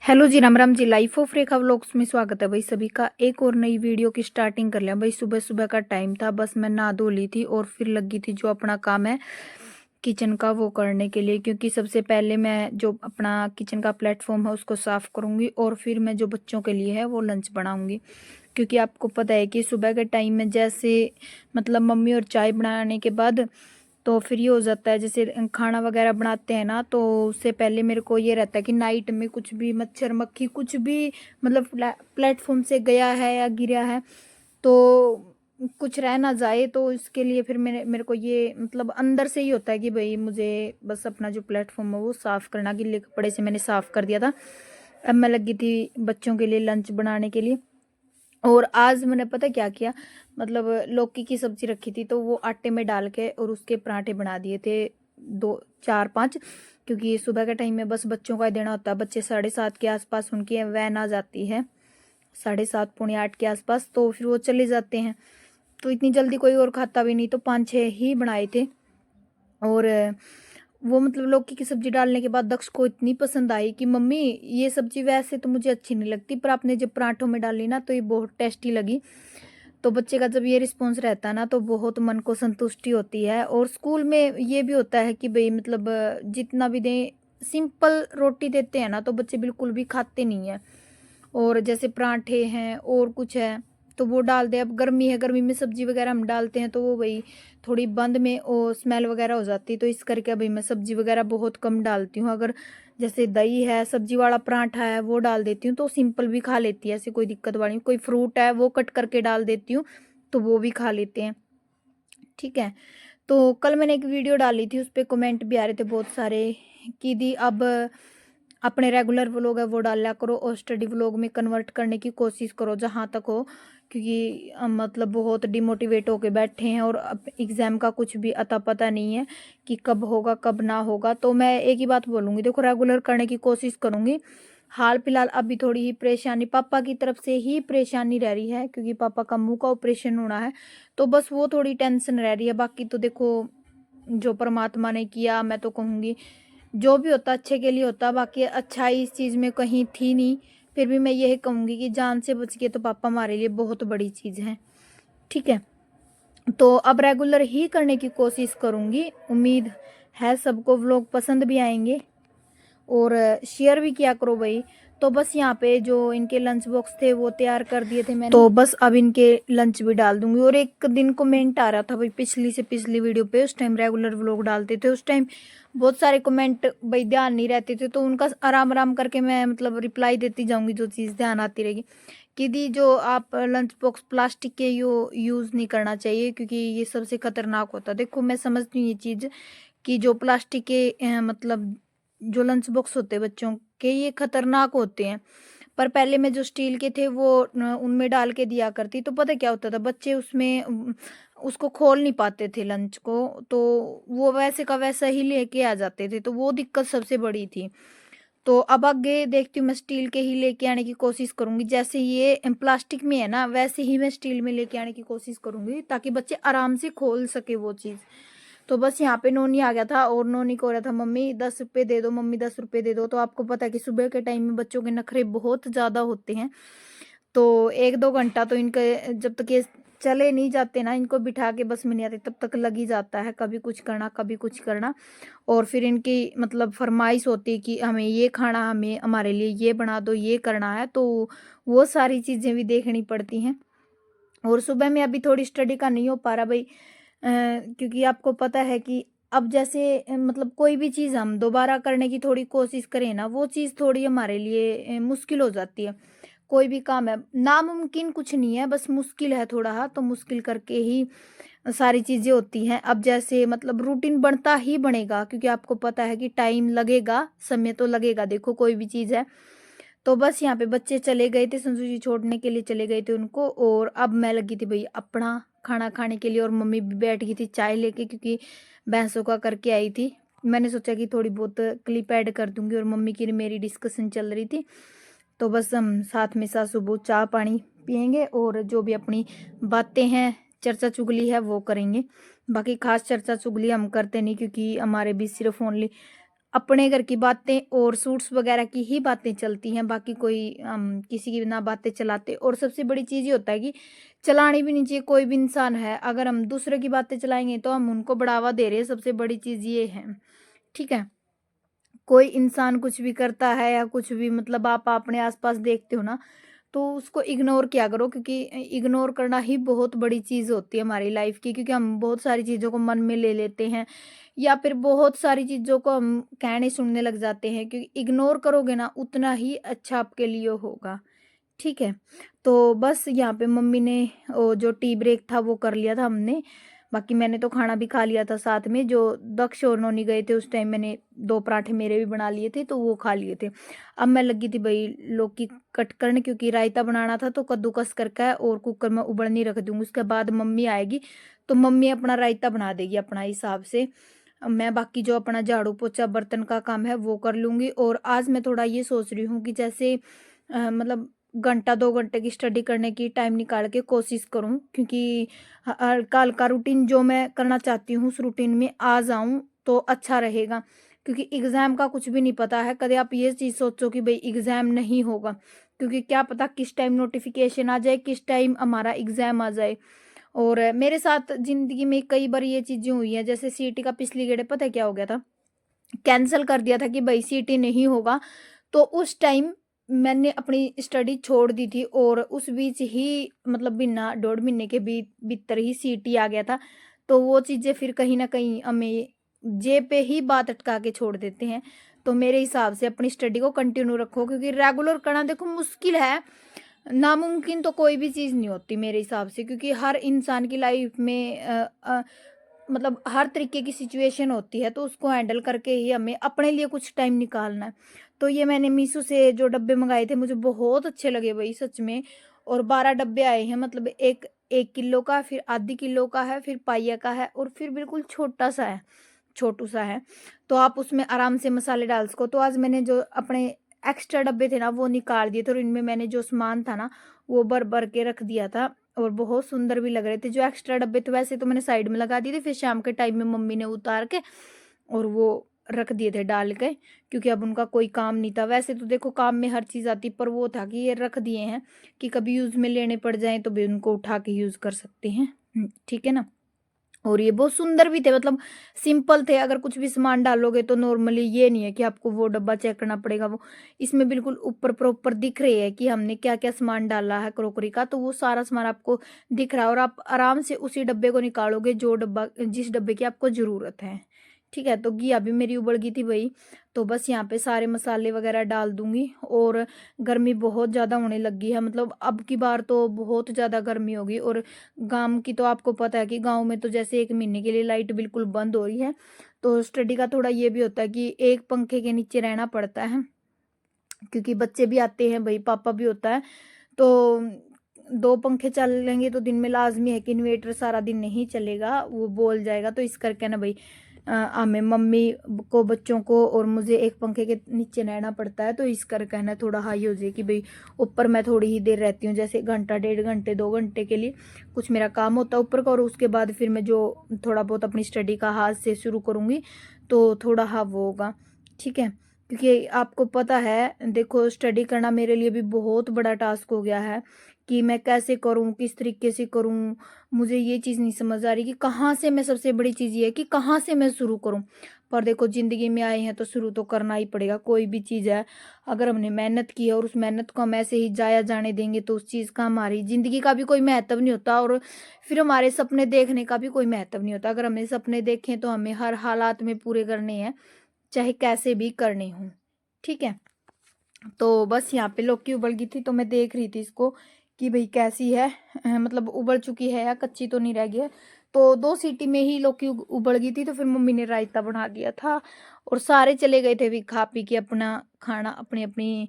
Hello ji, Ram Ram ji. Life of Rekha vlogs में स्वागत है भाई सभी का। एक और नई वीडियो की स्टार्टिंग कर लिया भाई। सुबह सुबह का टाइम था, बस मैं नहा धो ली थी और फिर लगी थी जो अपना काम है किचन का वो करने के लिए, क्योंकि सबसे पहले मैं जो अपना किचन का प्लेटफॉर्म है उसको साफ करूंगी और फिर मैं जो बच्चों के लिए है वो लंच बनाऊंगी। क्योंकि आपको पता है कि सुबह के टाइम में जैसे मतलब मम्मी और चाय बनाने के बाद तो फिर ये हो जाता है, जैसे खाना वगैरह बनाते हैं ना, तो उससे पहले मेरे को ये रहता है कि नाइट में कुछ भी मच्छर मक्खी कुछ भी मतलब प्लेटफॉर्म से गया है या गिरा है तो कुछ रह ना जाए। तो इसके लिए फिर मेरे को ये मतलब अंदर से ही होता है कि भाई मुझे बस अपना जो प्लेटफॉर्म है वो साफ़ करना। गिल्ले कपड़े से मैंने साफ़ कर दिया था। अब मैं लगी थी बच्चों के लिए लंच बनाने के लिए। और आज मैंने पता क्या किया, मतलब लौकी की सब्जी रखी थी तो वो आटे में डाल के और उसके पराठे बना दिए थे, दो चार पांच। क्योंकि सुबह के टाइम में बस बच्चों का ही देना होता है। बच्चे 7:30 के आसपास उनकी वैन आ जाती है, 7:30 पौने 8 के आसपास, तो फिर वो चले जाते हैं। तो इतनी जल्दी कोई और खाता भी नहीं, तो 5-6 ही बनाए थे। और वो मतलब लौकी की सब्जी डालने के बाद दक्ष को इतनी पसंद आई कि मम्मी ये सब्जी वैसे तो मुझे अच्छी नहीं लगती, पर आपने जब पराठों में डाली ना तो ये बहुत टेस्टी लगी। तो बच्चे का जब ये रिस्पॉन्स रहता है ना तो बहुत मन को संतुष्टि होती है। और स्कूल में ये भी होता है कि भाई मतलब जितना भी दें, सिंपल रोटी देते हैं ना तो बच्चे बिल्कुल भी खाते नहीं है। और जैसे पराठे हैं और कुछ है तो वो डाल दे। अब गर्मी है, गर्मी में सब्जी वगैरह हम डालते हैं तो वो भाई थोड़ी बंद में और स्मेल वगैरह हो जाती है। तो इस करके भाई मैं सब्जी वगैरह बहुत कम डालती हूँ। अगर जैसे दही है, सब्जी वाला पराठा है, वो डाल देती हूँ तो सिंपल भी खा लेती है, ऐसे कोई दिक्कत वाली नहीं। कोई फ्रूट है वो कट करके डाल देती हूँ तो वो भी खा लेते हैं। ठीक है। तो कल मैंने एक वीडियो डाली थी, उस पर कमेंट भी आ रहे थे बहुत सारे कि दी अब अपने रेगुलर व्लॉग है वो डाला करो और स्टडी व्लॉग में कन्वर्ट करने की कोशिश करो जहाँ तक हो। क्योंकि मतलब बहुत डिमोटिवेट होके बैठे हैं और अब एग्ज़ाम का कुछ भी अता पता नहीं है कि कब होगा कब ना होगा। तो मैं एक ही बात बोलूँगी, देखो रेगुलर करने की कोशिश करूँगी। हाल फिलहाल अभी थोड़ी ही परेशानी पापा की तरफ से ही परेशानी रह रही है, क्योंकि पापा का मुंह का ऑपरेशन होना है तो बस वो थोड़ी टेंशन रह रही है। बाकी तो देखो जो परमात्मा ने किया, मैं तो कहूँगी जो भी होता अच्छे के लिए होता। बाकी अच्छाई इस चीज़ में कहीं थी नहीं, फिर भी मैं यही कहूँगी कि जान से बच के तो पापा हमारे लिए बहुत बड़ी चीज़ है। ठीक है। तो अब रेगुलर ही करने की कोशिश करूँगी। उम्मीद है सबको व्लॉग पसंद भी आएंगे और शेयर भी किया करो भाई। तो बस यहाँ पे जो इनके लंच बॉक्स थे वो तैयार कर दिए थे मैंने, तो बस अब इनके लंच भी डाल दूंगी। और एक दिन कमेंट आ रहा था भाई पिछली से पिछली वीडियो पे, उस टाइम रेगुलर व्लॉग डालते थे, उस टाइम बहुत सारे कमेंट भाई ध्यान नहीं रहते थे तो उनका आराम आराम करके मैं मतलब रिप्लाई देती जाऊंगी जो चीज़ ध्यान आती रहेगी। कि दी जो आप लंच बॉक्स प्लास्टिक के यूज़ नहीं करना चाहिए क्योंकि ये सबसे खतरनाक होता है। देखो मैं समझती हूँ ये चीज़ कि जो प्लास्टिक के मतलब जो लंच बॉक्स होते हैं बच्चों के ये खतरनाक होते हैं। पर पहले में जो स्टील के थे वो उनमें डाल के दिया करती, तो पता क्या होता था बच्चे उसमें उसको खोल नहीं पाते थे लंच को, तो वो वैसे का वैसा ही लेके आ जाते थे, तो वो दिक्कत सबसे बड़ी थी। तो अब आगे देखती हूँ मैं स्टील के ही लेके आने की कोशिश करूंगी। जैसे ये प्लास्टिक में है ना वैसे ही मैं स्टील में लेके आने की कोशिश करूंगी ताकि बच्चे आराम से खोल सके वो चीज़। तो बस यहाँ पे नोनी आ गया था और नोनी को हो रहा था मम्मी 10 रुपये दे दो, मम्मी 10 रुपये दे दो। तो आपको पता है कि सुबह के टाइम में बच्चों के नखरे बहुत ज़्यादा होते हैं। तो 1-2 घंटा तो इनके जब तक ये चले नहीं जाते ना, इनको बिठा के बस में नहीं आते तब तक लग ही जाता है, कभी कुछ करना कभी कुछ करना। और फिर इनकी मतलब फरमाइश होती है कि हमें ये खाना, हमें हमारे लिए ये बना दो, ये करना है, तो वो सारी चीज़ें भी देखनी पड़ती हैं। और सुबह में अभी थोड़ी स्टडी का नहीं हो पा रहा भाई, क्योंकि आपको पता है कि अब जैसे मतलब कोई भी चीज़ हम दोबारा करने की थोड़ी कोशिश करें ना वो चीज़ थोड़ी हमारे लिए मुश्किल हो जाती है। कोई भी काम है नामुमकिन कुछ नहीं है, बस मुश्किल है थोड़ा, हाँ तो मुश्किल करके ही सारी चीज़ें होती हैं। अब जैसे मतलब रूटीन बनता ही बनेगा क्योंकि आपको पता है कि टाइम लगेगा, समय तो लगेगा, देखो कोई भी चीज़ है। तो बस यहाँ पे बच्चे चले गए थे, संजू जी छोड़ने के लिए चले गए थे उनको, और अब मैं लगी थी भाई अपना खाना खाने के लिए। और मम्मी भी बैठ गई थी चाय लेके क्योंकि भैंसों का करके आई थी। मैंने सोचा कि थोड़ी बहुत क्लिप ऐड कर दूंगी और मम्मी की मेरी डिस्कशन चल रही थी। तो बस हम साथ में साथ सुबह चाय पानी पियेंगे और जो भी अपनी बातें हैं चर्चा चुगली है वो करेंगे। बाकी खास चर्चा चुगली हम करते नहीं क्योंकि हमारे बीच सिर्फ ओनली अपने घर की बातें और सूट्स वगैरह की ही बातें चलती हैं, बाकी कोई किसी की ना बातें चलाते। और सबसे बड़ी चीज़ ये होता है कि चलानी भी नहीं चाहिए, कोई भी इंसान है, अगर हम दूसरे की बातें चलाएँगे तो हम उनको बढ़ावा दे रहे हैं, सबसे बड़ी चीज़ ये है, ठीक है? कोई इंसान कुछ भी करता है या कुछ भी, मतलब आप अपने आस-पास देखते हो ना, तो उसको इग्नोर किया करो, क्योंकि इग्नोर करना ही बहुत बड़ी चीज़ होती है हमारी लाइफ की, क्योंकि हम बहुत सारी चीज़ों को मन में ले लेते हैं या फिर बहुत सारी चीज़ों को हम कहने सुनने लग जाते हैं, क्योंकि इग्नोर करोगे ना उतना ही अच्छा आपके लिए होगा, ठीक है? तो बस यहाँ पे मम्मी ने वो जो टी ब्रेक था वो कर लिया था हमने, बाकी मैंने तो खाना भी खा लिया था साथ में। जो दक्ष और नोनी गए थे उस टाइम मैंने 2 पराठे मेरे भी बना लिए थे, तो वो खा लिए थे। अब मैं लगी थी भई लौकी कट करने, क्योंकि रायता बनाना था तो कद्दूकस करके और कुकर में उबलने रख दूँगी। उसके बाद मम्मी आएगी, तो मम्मी अपना रायता बना देगी अपना हिसाब से। मैं बाकी जो अपना झाड़ू पोछा बर्तन का काम है वो कर लूँगी। और आज मैं थोड़ा ये सोच रही हूँ कि जैसे मतलब घंटा 2 घंटे की स्टडी करने की टाइम निकाल के कोशिश करूँ, क्योंकि हल्का-हल्का रूटीन जो मैं करना चाहती हूँ उस रूटीन में आ जाऊँ तो अच्छा रहेगा। क्योंकि एग्ज़ाम का कुछ भी नहीं पता है, कभी आप ये चीज़ सोचो कि भई एग्ज़ाम नहीं होगा, क्योंकि क्या पता किस टाइम नोटिफ़िकेशन आ जाए, किस टाइम हमारा एग्ज़ाम आ जाए। और मेरे साथ ज़िंदगी में कई बार ये चीज़ें हुई हैं, जैसे सीईटी का पिछली गेड़े पता है क्या हो गया था? कैंसल कर दिया था कि भई सीईटी नहीं होगा, तो उस टाइम मैंने अपनी स्टडी छोड़ दी थी और उस बीच ही, मतलब महीना 1.5 महीने के भीतर ही सीईटी आ गया था। तो वो चीज़ें फिर कहीं न कहीं हमें जेब पे ही बात अटका के छोड़ देते हैं। तो मेरे हिसाब से अपनी स्टडी को कंटिन्यू रखो, क्योंकि रेगुलर करना देखो मुश्किल है, नामुमकिन तो कोई भी चीज़ नहीं होती मेरे हिसाब से, क्योंकि हर इंसान की लाइफ में मतलब हर तरीके की सिचुएशन होती है, तो उसको हैंडल करके ही हमें अपने लिए कुछ टाइम निकालना है। तो ये मैंने मीशो से जो डब्बे मंगाए थे मुझे बहुत अच्छे लगे भई सच में। और 12 डब्बे आए हैं, मतलब एक 1 किलो का, फिर आधी किलो का है, फिर पाइया का है और फिर बिल्कुल छोटा-सा है, छोटू-सा है। तो आप उसमें आराम से मसाले डाल सको। तो आज मैंने जो अपने एक्स्ट्रा डब्बे थे ना वो निकाल दिए थे और इनमें मैंने जो सामान था ना वो भर-भर के रख दिया था और बहुत सुंदर भी लग रहे थे। जो एक्स्ट्रा डब्बे थे वैसे तो मैंने साइड में लगा दिए थे, फिर शाम के टाइम में मम्मी ने उतार के और वो रख दिए थे डाल के, क्योंकि अब उनका कोई काम नहीं था। वैसे तो देखो काम में हर चीज़ आती, पर वो था कि ये रख दिए हैं कि कभी यूज़ में लेने पड़ जाएँ तो भी उनको उठा के यूज़ कर सकते हैं। ठीक है ना? और ये बहुत सुंदर भी थे, मतलब सिंपल थे। अगर कुछ भी सामान डालोगे तो नॉर्मली ये नहीं है कि आपको वो डब्बा चेक करना पड़ेगा। वो इसमें बिल्कुल ऊपर प्रॉपर दिख रही है कि हमने क्या-क्या सामान डाला है क्रॉकरी का, तो वो सारा सामान आपको दिख रहा है और आप आराम से उसी डब्बे को निकालोगे जो डब्बा जिस डब्बे की आपको ज़रूरत है। ठीक है, तो घिया भी मेरी उबल गई थी भई, तो बस यहाँ पे सारे मसाले वगैरह डाल दूँगी। और गर्मी बहुत ज़्यादा होने लगी है, मतलब अब की बार तो बहुत ज़्यादा गर्मी होगी। और गाँव की तो आपको पता है कि गाँव में तो जैसे 1 महीने के लिए लाइट बिल्कुल बंद हो रही है। तो स्टडी का थोड़ा ये भी होता है कि एक पंखे के नीचे रहना पड़ता है, क्योंकि बच्चे भी आते हैं भई, पापा भी होता है। तो 2 पंखे चलेंगे तो दिन में लाज़मी है कि इन्वर्टर सारा दिन नहीं चलेगा, वो बोल जाएगा। तो इस करके ना भई हमें मम्मी को, बच्चों को और मुझे एक पंखे के नीचे रहना पड़ता है। तो इस करके ना थोड़ा हाई हो जाए कि भई ऊपर मैं थोड़ी ही देर रहती हूँ, जैसे घंटा, 1.5 घंटे, 2 घंटे के लिए कुछ मेरा काम होता है ऊपर का। और उसके बाद फिर मैं जो थोड़ा बहुत अपनी स्टडी का हाथ से शुरू करूँगी, तो थोड़ा हाँ वो होगा, ठीक है? क्योंकि आपको पता है देखो स्टडी करना मेरे लिए भी बहुत बड़ा टास्क हो गया है कि मैं कैसे करूँ, किस तरीके से करूँ? मुझे ये चीज़ नहीं समझ आ रही कि कहाँ से मैं, सबसे बड़ी चीज़ ये है कि कहाँ से मैं शुरू करूँ? पर देखो ज़िंदगी में आए हैं तो शुरू तो करना ही पड़ेगा, कोई भी चीज़ है। अगर हमने मेहनत की है और उस मेहनत को हम ऐसे ही ज़ाया जाने देंगे तो उस चीज़ का हमारी ज़िंदगी का भी कोई महत्व नहीं होता और फिर हमारे सपने देखने का भी कोई महत्व नहीं होता। अगर हमने सपने देखे हैं तो हमें हर हालात में पूरे करने हैं, चाहे कैसे भी करने हों। ठीक है? तो बस यहाँ पे लौकी उबल गई थी तो मैं देख रही थी इसको कि भई कैसी है, मतलब उबल चुकी है या कच्ची तो नहीं रह गई है। तो 2 सीटी में ही लौकी उबल गई थी, तो फिर मम्मी ने रायता बना दिया था और सारे चले गए थे भी खा पी के अपना खाना अपनी-अपनी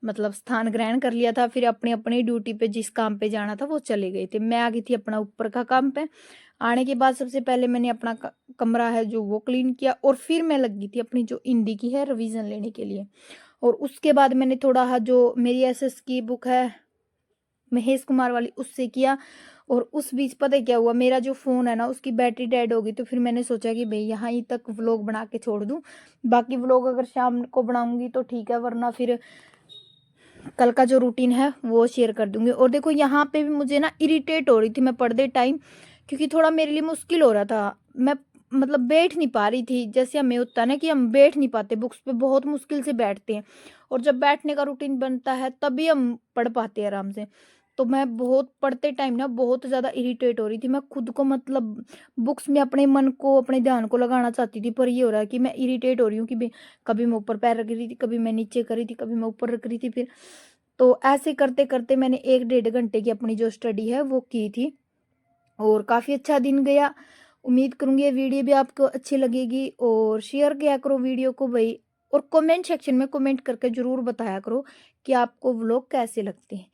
मतलब स्थान ग्रहण कर लिया था। फिर अपनी-अपनी ड्यूटी पे जिस काम पे जाना था वो चले गए थे। मैं आ गई थी अपना ऊपर का काम पे। आने के बाद सबसे पहले मैंने अपना कमरा है जो वो क्लीन किया और फिर मैं लगी थी अपनी जो हिंदी की है रिवीजन लेने के लिए। और उसके बाद मैंने थोड़ा जो मेरी एसएस की बुक है महेश कुमार वाली उससे किया। और उस बीच पता है क्या हुआ, मेरा जो फ़ोन है ना उसकी बैटरी डेड हो गई। तो फिर मैंने सोचा कि भई यहाँ ही तक व्लॉग बना के छोड़ दूँ, बाकी व्लॉग अगर शाम को बनाऊँगी तो ठीक है, वरना फिर कल का जो रूटीन है वो शेयर कर दूँगी। और देखो यहाँ पे भी मुझे ना इरिटेट हो रही थी मैं पढ़ते टाइम, क्योंकि थोड़ा मेरे लिए मुश्किल हो रहा था। मैं मतलब बैठ नहीं पा रही थी, जैसे हमें होता है ना कि हम बैठ नहीं पाते, बुक्स पे बहुत मुश्किल से बैठते हैं, और जब बैठने का रूटीन बनता है तभी हम पढ़ पाते हैं आराम से। तो मैं बहुत पढ़ते टाइम ना बहुत ज़्यादा इरिटेट हो रही थी। मैं खुद को मतलब बुक्स में अपने मन को, अपने ध्यान को लगाना चाहती थी, पर ये हो रहा है कि मैं इरिटेट हो रही हूँ कि कभी मैं ऊपर पैर रख रही थी, कभी मैं नीचे कर रही थी, कभी मैं ऊपर रख रही थी। फिर तो ऐसे करते-करते मैंने 1 डेढ़ घंटे की अपनी जो स्टडी है वो की थी, और काफ़ी अच्छा दिन गया। उम्मीद करूँगी ये वीडियो भी आपको अच्छी लगेगी, और शेयर किया करो वीडियो को भई, और कमेंट सेक्शन में कमेंट करके ज़रूर बताया करो कि आपको व्लॉग कैसे लगते हैं।